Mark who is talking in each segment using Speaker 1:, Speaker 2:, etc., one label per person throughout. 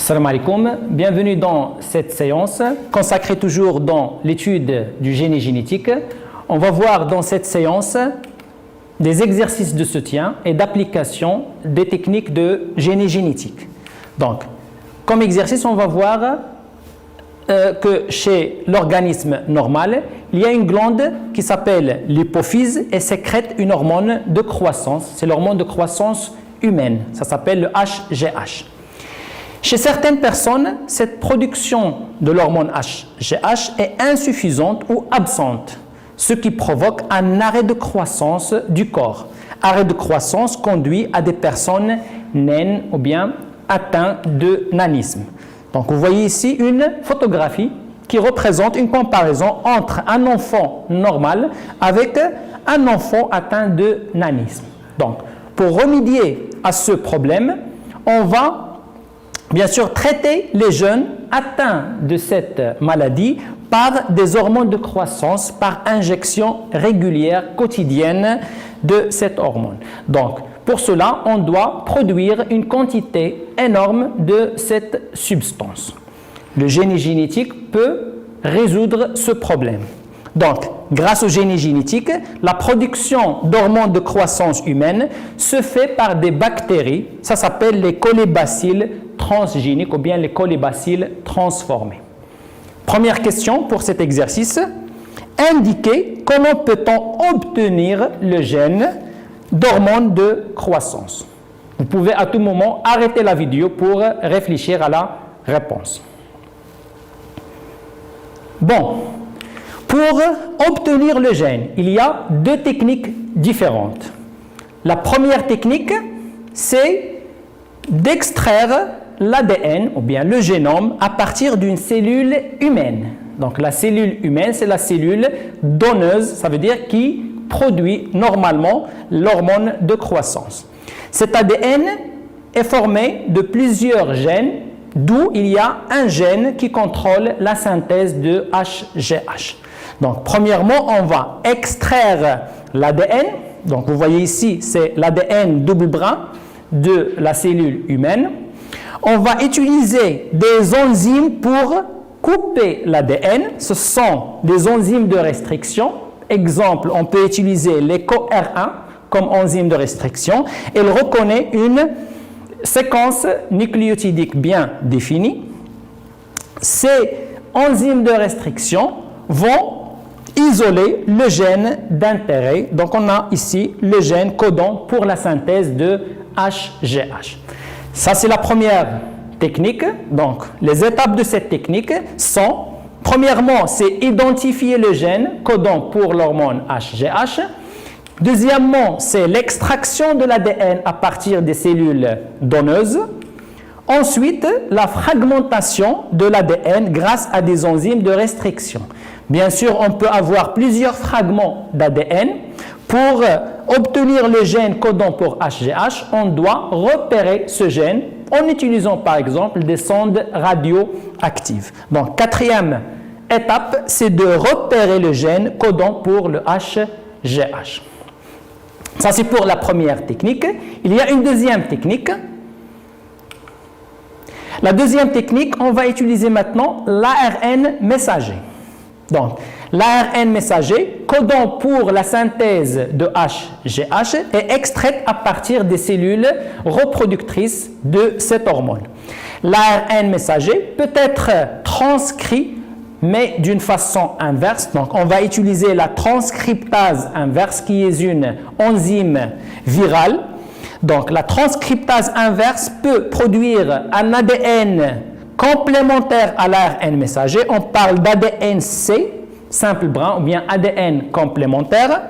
Speaker 1: Assalamu alaikum, bienvenue dans cette séance consacrée toujours dans l'étude du génie génétique. On va voir dans cette séance des exercices de soutien et d'application des techniques de génie génétique. Donc, comme exercice, on va voir que chez l'organisme normal, il y a une glande qui s'appelle l'hypophyse et sécrète une hormone de croissance. C'est l'hormone de croissance humaine. Ça s'appelle le HGH. Chez certaines personnes, cette production de l'hormone HGH est insuffisante ou absente, ce qui provoque un arrêt de croissance du corps. Arrêt de croissance conduit à des personnes naines ou bien atteintes de nanisme. Donc, vous voyez ici une photographie qui représente une comparaison entre un enfant normal avec un enfant atteint de nanisme. Donc, pour remédier à ce problème, on va bien sûr traiter les jeunes atteints de cette maladie par des hormones de croissance, par injection régulière quotidienne de cette hormone. Donc, pour cela, on doit produire une quantité énorme de cette substance. Le génie génétique peut résoudre ce problème. Donc, grâce au génie génétique, la production d'hormones de croissance humaine se fait par des bactéries, ça s'appelle les colibacilles transgéniques ou bien les colibacilles transformés. Première question pour cet exercice, indiquez comment peut-on obtenir le gène d'hormones de croissance. Vous pouvez à tout moment arrêter la vidéo pour réfléchir à la réponse. Bon, pour obtenir le gène, il y a deux techniques différentes. La première technique, c'est d'extraire l'ADN ou bien le génome à partir d'une cellule humaine. Donc la cellule humaine, c'est la cellule donneuse, ça veut dire qui produit normalement l'hormone de croissance. Cet ADN est formé de plusieurs gènes, d'où il y a un gène qui contrôle la synthèse de HGH. Donc, premièrement, on va extraire l'ADN. Donc, vous voyez ici, c'est l'ADN double brin de la cellule humaine. On va utiliser des enzymes pour couper l'ADN. Ce sont des enzymes de restriction. Exemple, on peut utiliser l'EcoR1 comme enzyme de restriction. Elle reconnaît une séquence nucléotidique bien définie. Ces enzymes de restriction vont isoler le gène d'intérêt. Donc, on a ici le gène codant pour la synthèse de HGH. Ça, c'est la première technique. Donc, les étapes de cette technique sont, premièrement, c'est identifier le gène codant pour l'hormone HGH. Deuxièmement, c'est l'extraction de l'ADN à partir des cellules donneuses. Ensuite, la fragmentation de l'ADN grâce à des enzymes de restriction. Bien sûr, on peut avoir plusieurs fragments d'ADN. Pour obtenir le gène codant pour HGH, on doit repérer ce gène en utilisant par exemple des sondes radioactives. Donc, quatrième étape, c'est de repérer le gène codant pour le HGH. Ça, c'est pour la première technique. Il y a une deuxième technique. La deuxième technique, on va utiliser maintenant l'ARN messager. Donc, l'ARN messager, codant pour la synthèse de HGH, est extraite à partir des cellules reproductrices de cette hormone. L'ARN messager peut être transcrit, mais d'une façon inverse. Donc, on va utiliser la transcriptase inverse, qui est une enzyme virale. Donc, la transcriptase inverse peut produire un ADN complémentaire à l'ARN messager. On parle d'ADN-C, simple brin, ou bien ADN complémentaire.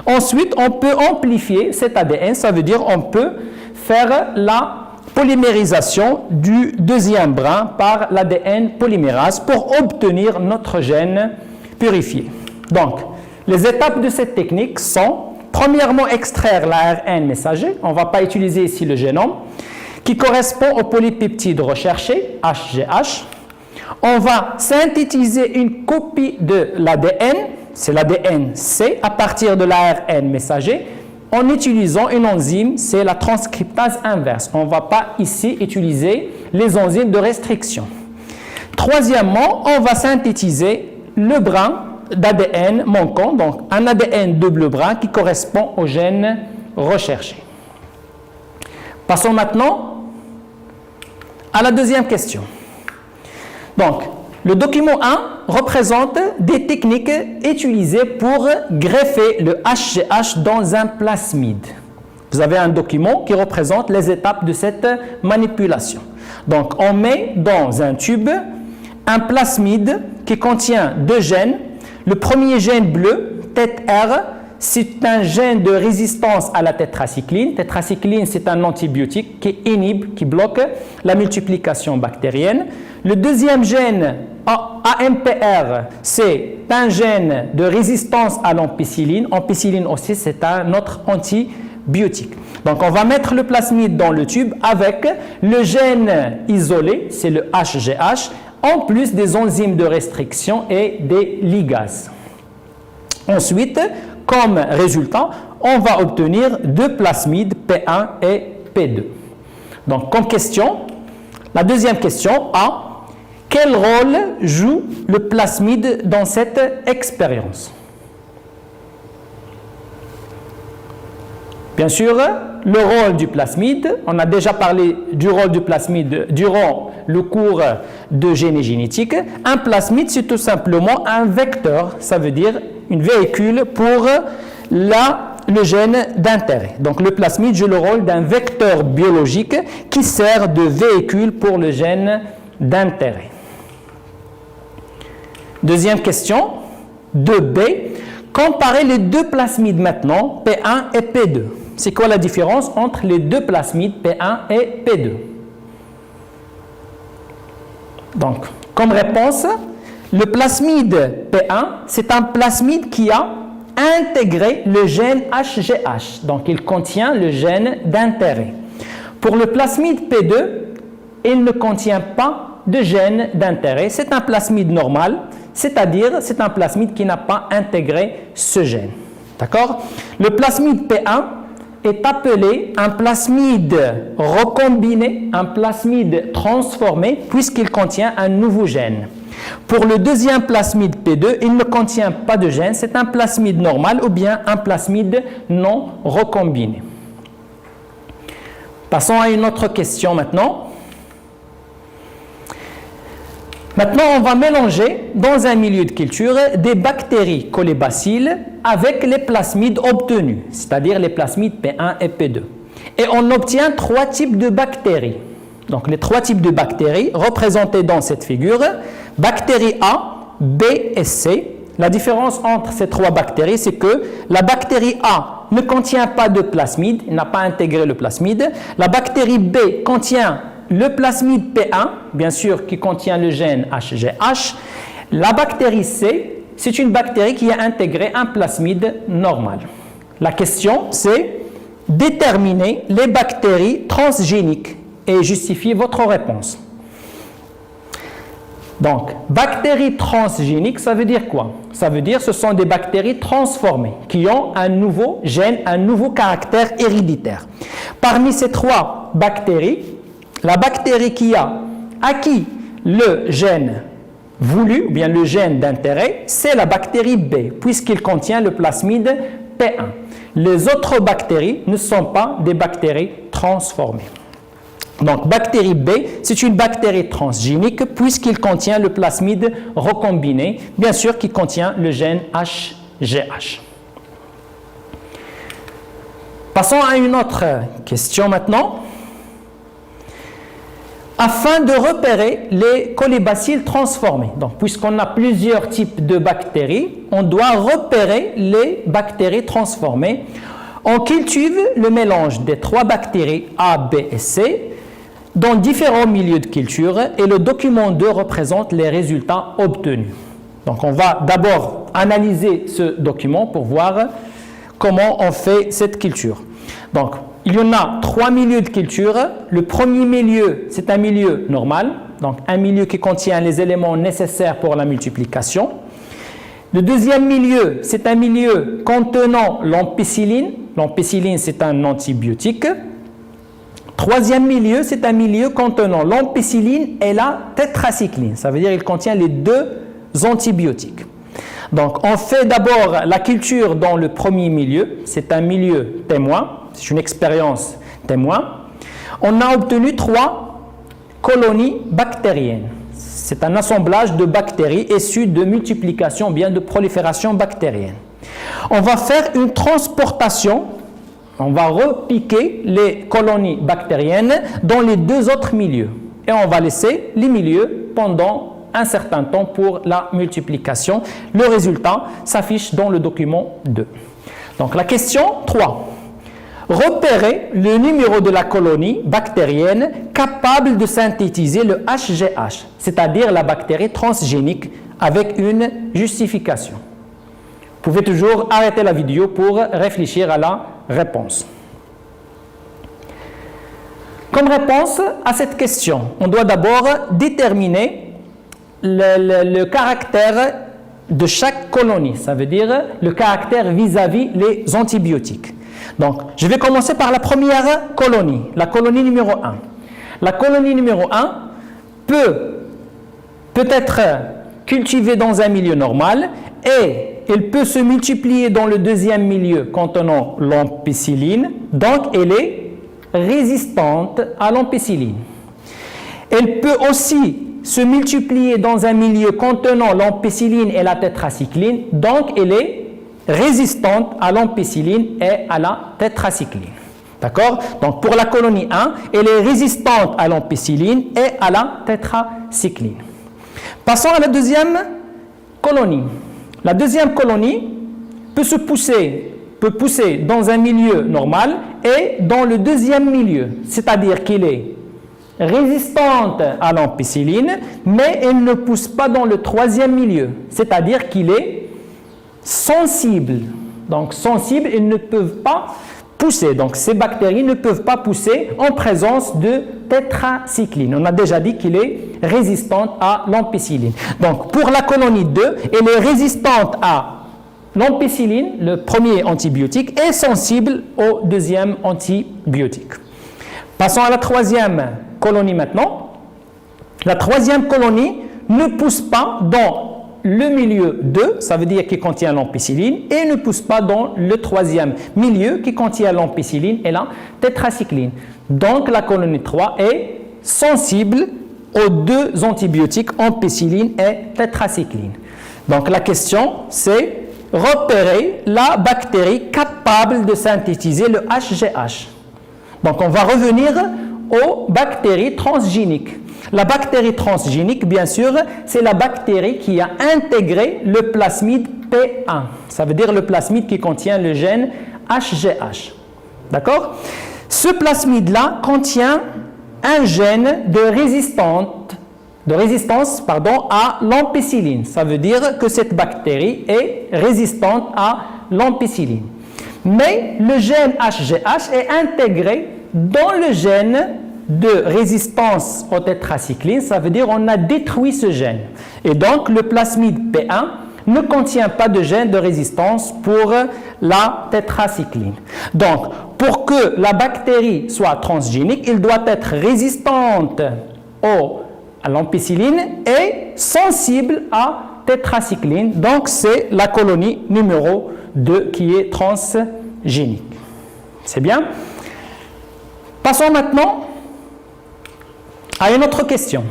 Speaker 1: Ensuite, on peut amplifier cet ADN, ça veut dire on peut faire la polymérisation du deuxième brin par l'ADN polymérase pour obtenir notre gène purifié. Donc, les étapes de cette technique sont, premièrement, extraire l'ARN messager. On ne va pas utiliser ici le génome, qui correspond au polypeptide recherché, HGH. On va synthétiser une copie de l'ADN, c'est l'ADN-C, à partir de l'ARN messager, en utilisant une enzyme, c'est la transcriptase inverse. On ne va pas ici utiliser les enzymes de restriction. Troisièmement, on va synthétiser le brin d'ADN manquant, donc un ADN double brin qui correspond au gène recherché. Passons maintenant à la deuxième question. Donc, le document 1 représente des techniques utilisées pour greffer le HGH dans un plasmide. Vous avez un document qui représente les étapes de cette manipulation. Donc, on met dans un tube un plasmide qui contient deux gènes. Le premier gène bleu, TET-R, c'est un gène de résistance à la tétracycline. Tétracycline, c'est un antibiotique qui inhibe, qui bloque la multiplication bactérienne. Le deuxième gène, AMPR, c'est un gène de résistance à l'ampicilline. Ampicilline aussi, c'est un autre antibiotique. Donc, on va mettre le plasmide dans le tube avec le gène isolé, c'est le HGH, en plus des enzymes de restriction et des ligases. Ensuite, comme résultat, on va obtenir deux plasmides P1 et P2. Donc, comme question, la deuxième question A. Quel rôle joue le plasmide dans cette expérience? Bien sûr, le rôle du plasmide, on a déjà parlé du rôle du plasmide durant le cours de génie génétique. Un plasmide, c'est tout simplement un vecteur, ça veut dire un véhicule pour le gène d'intérêt. Donc le plasmide joue le rôle d'un vecteur biologique qui sert de véhicule pour le gène d'intérêt. Deuxième question, 2B. Comparez les deux plasmides maintenant, P1 et P2. C'est quoi la différence entre les deux plasmides P1 et P2? Donc, comme réponse, le plasmide P1, c'est un plasmide qui a intégré le gène HGH. Donc, il contient le gène d'intérêt. Pour le plasmide P2, il ne contient pas de gène d'intérêt. C'est un plasmide normal, c'est-à-dire c'est un plasmide qui n'a pas intégré ce gène. D'accord? Le plasmide P1 est appelé un plasmide recombiné, un plasmide transformé, puisqu'il contient un nouveau gène. Pour le deuxième plasmide P2, il ne contient pas de gène, c'est un plasmide normal ou bien un plasmide non recombiné. Passons à une autre question maintenant. Maintenant, on va mélanger dans un milieu de culture des bactéries colibacilles avec les plasmides obtenus, c'est-à-dire les plasmides P1 et P2. Et on obtient trois types de bactéries. Donc, les trois types de bactéries représentés dans cette figure, bactéries A, B et C. La différence entre ces trois bactéries, c'est que la bactérie A ne contient pas de plasmide, il n'a pas intégré le plasmide. La bactérie B contient le plasmide P1, bien sûr, qui contient le gène HGH. La bactérie C, c'est une bactérie qui a intégré un plasmide normal. La question, c'est déterminer les bactéries transgéniques et justifier votre réponse. Donc, bactéries transgéniques, ça veut dire quoi? Ça veut dire que ce sont des bactéries transformées qui ont un nouveau gène, un nouveau caractère héréditaire. Parmi ces trois bactéries, la bactérie qui a acquis le gène voulu, ou bien le gène d'intérêt, c'est la bactérie B, puisqu'il contient le plasmide P1. Les autres bactéries ne sont pas des bactéries transformées. Donc, bactérie B, c'est une bactérie transgénique, puisqu'il contient le plasmide recombiné, bien sûr, qui contient le gène HGH. Passons à une autre question maintenant. Afin de repérer les colibacilles transformés. Donc, puisqu'on a plusieurs types de bactéries, on doit repérer les bactéries transformées. On cultive le mélange des trois bactéries A, B et C dans différents milieux de culture et le document 2 représente les résultats obtenus. Donc, on va d'abord analyser ce document pour voir comment on fait cette culture. Donc, il y en a trois milieux de culture. Le premier milieu, c'est un milieu normal, donc un milieu qui contient les éléments nécessaires pour la multiplication. Le deuxième milieu, c'est un milieu contenant l'ampicilline, L'ampicilline, c'est un antibiotique. Troisième milieu, c'est un milieu contenant l'ampicilline et la tétracycline. Ça veut dire qu'il contient les deux antibiotiques. Donc, on fait d'abord la culture dans le premier milieu. C'est un milieu témoin. C'est une expérience témoin. On a obtenu 3 colonies bactériennes. C'est un assemblage de bactéries issues de multiplication, bien de prolifération bactérienne. On va faire une transportation. On va repiquer les colonies bactériennes dans les 2 autres milieux. Et on va laisser les milieux pendant un certain temps pour la multiplication. Le résultat s'affiche dans le document 2. Donc la question 3. Repérer le numéro de la colonie bactérienne capable de synthétiser le HGH, c'est-à-dire la bactérie transgénique, avec une justification. Vous pouvez toujours arrêter la vidéo pour réfléchir à la réponse. Comme réponse à cette question, on doit d'abord déterminer le caractère de chaque colonie, ça veut dire le caractère vis-à-vis les antibiotiques. Donc, je vais commencer par la première colonie, la colonie numéro 1. La colonie numéro 1 peut être cultivée dans un milieu normal et elle peut se multiplier dans le deuxième milieu contenant l'ampicilline, donc elle est résistante à l'ampicilline. Elle peut aussi se multiplier dans un milieu contenant l'ampicilline et la tétracycline, donc elle est résistante à l'ampicilline et à la tétracycline. D'accord? Donc pour la colonie 1, elle est résistante à l'ampicilline et à la tétracycline. Passons à la deuxième colonie. La deuxième colonie peut pousser dans un milieu normal et dans le deuxième milieu, c'est-à-dire qu'elle est résistante à l'ampicilline, mais elle ne pousse pas dans le troisième milieu, c'est-à-dire qu'il est sensible. Donc sensible, ils ne peuvent pas pousser. Donc ces bactéries ne peuvent pas pousser en présence de tétracycline. On a déjà dit qu'il est résistante à l'ampicilline. Donc pour la colonie 2, elle est résistante à l'ampicilline, le premier antibiotique, et sensible au deuxième antibiotique. Passons à la troisième colonie maintenant. La troisième colonie ne pousse pas dans le milieu 2, ça veut dire qu'il contient l'ampicilline, et ne pousse pas dans le troisième milieu qui contient l'ampicilline et la tétracycline. Donc la colonie 3 est sensible aux 2 antibiotiques ampicilline et tétracycline. Donc la question c'est repérer la bactérie capable de synthétiser le HGH. Donc on va revenir aux bactéries transgéniques. La bactérie transgénique, bien sûr, c'est la bactérie qui a intégré le plasmide P1. Ça veut dire le plasmide qui contient le gène HGH. D'accord? Ce plasmide-là contient un gène de résistance à l'ampicilline. Ça veut dire que cette bactérie est résistante à l'ampicilline. Mais le gène HGH est intégré dans le gène de résistance aux tétracyclines, ça veut dire qu'on a détruit ce gène. Et donc, le plasmide P1 ne contient pas de gène de résistance pour la tétracycline. Donc, pour que la bactérie soit transgénique, il doit être résistante à l'ampicilline et sensible à tétracycline. Donc, c'est la colonie numéro 2 qui est transgénique. C'est bien? Passons maintenant à une autre question.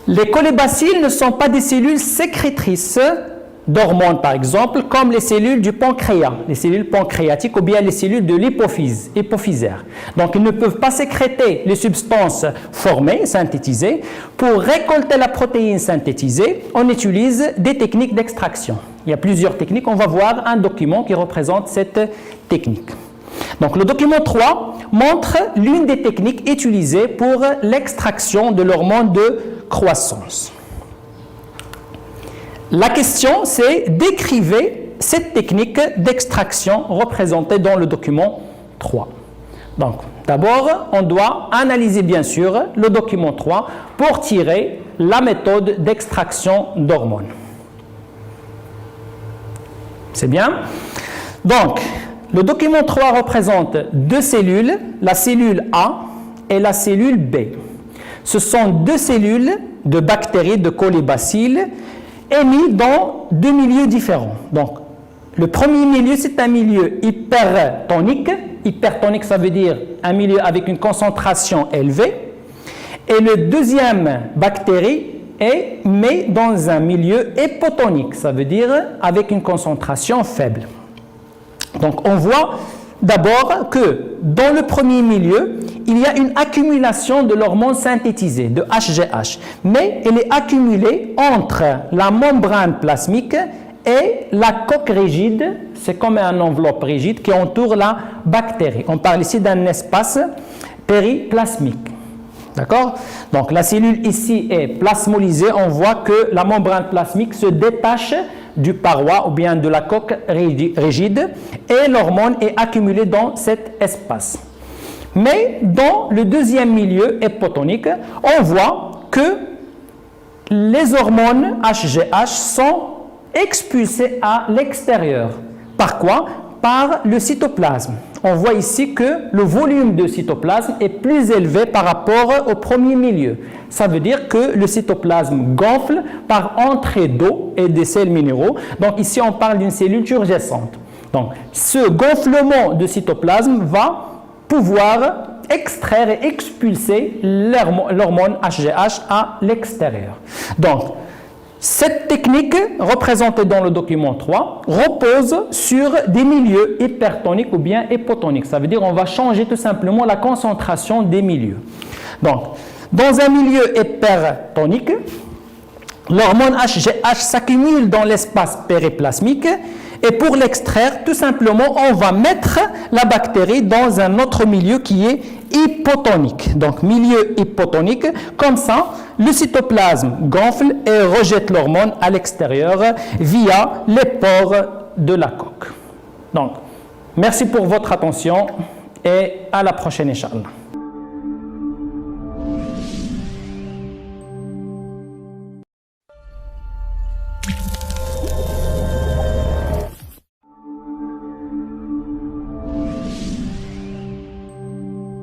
Speaker 1: Les colibacilles ne sont pas des cellules sécrétrices d'hormones, par exemple, comme les cellules du pancréas, les cellules pancréatiques ou bien les cellules de l'hypophyse, hypophysaire. Donc, ils ne peuvent pas sécréter les substances formées, synthétisées. Pour récolter la protéine synthétisée, on utilise des techniques d'extraction. Il y a plusieurs techniques. On va voir un document qui représente cette technique. Donc, le document 3 montre l'une des techniques utilisées pour l'extraction de l'hormone de croissance. La question, c'est décrivez cette technique d'extraction représentée dans le document 3. Donc, d'abord, on doit analyser bien sûr le document 3 pour tirer la méthode d'extraction d'hormones. C'est bien? Donc, le document 3 représente deux cellules, la cellule A et la cellule B. Ce sont deux cellules de bactéries, de colibacilles, émises dans deux milieux différents. Donc, le premier milieu, c'est un milieu hypertonique. Hypertonique, ça veut dire un milieu avec une concentration élevée. Et le deuxième bactérie est mis dans un milieu hypotonique, ça veut dire avec une concentration faible. Donc, on voit d'abord que dans le premier milieu, il y a une accumulation de l'hormone synthétisée, de HGH, mais elle est accumulée entre la membrane plasmique et la coque rigide, c'est comme une enveloppe rigide qui entoure la bactérie. On parle ici d'un espace périplasmique. D'accord? Donc la cellule ici est plasmolysée, on voit que la membrane plasmique se détache du paroi ou bien de la coque rigide et l'hormone est accumulée dans cet espace. Mais dans le deuxième milieu hypotonique, on voit que les hormones HGH sont expulsées à l'extérieur. Par quoi? Par le cytoplasme. On voit ici que le volume de cytoplasme est plus élevé par rapport au premier milieu. Ça veut dire que le cytoplasme gonfle par entrée d'eau et des sels minéraux. Donc ici, on parle d'une cellule turgescente. Donc ce gonflement de cytoplasme va pouvoir extraire et expulser l'hormone HGH à l'extérieur. Donc, cette technique, représentée dans le document 3, repose sur des milieux hypertoniques ou bien hypotoniques. Ça veut dire qu'on va changer tout simplement la concentration des milieux. Donc, dans un milieu hypertonique, l'hormone HGH s'accumule dans l'espace périplasmique et pour l'extraire, tout simplement, on va mettre la bactérie dans un autre milieu qui est hypotonique. Donc, milieu hypotonique, comme ça, le cytoplasme gonfle et rejette l'hormone à l'extérieur via les pores de la coque. Donc, merci pour votre attention et à la prochaine, Inch'Allah.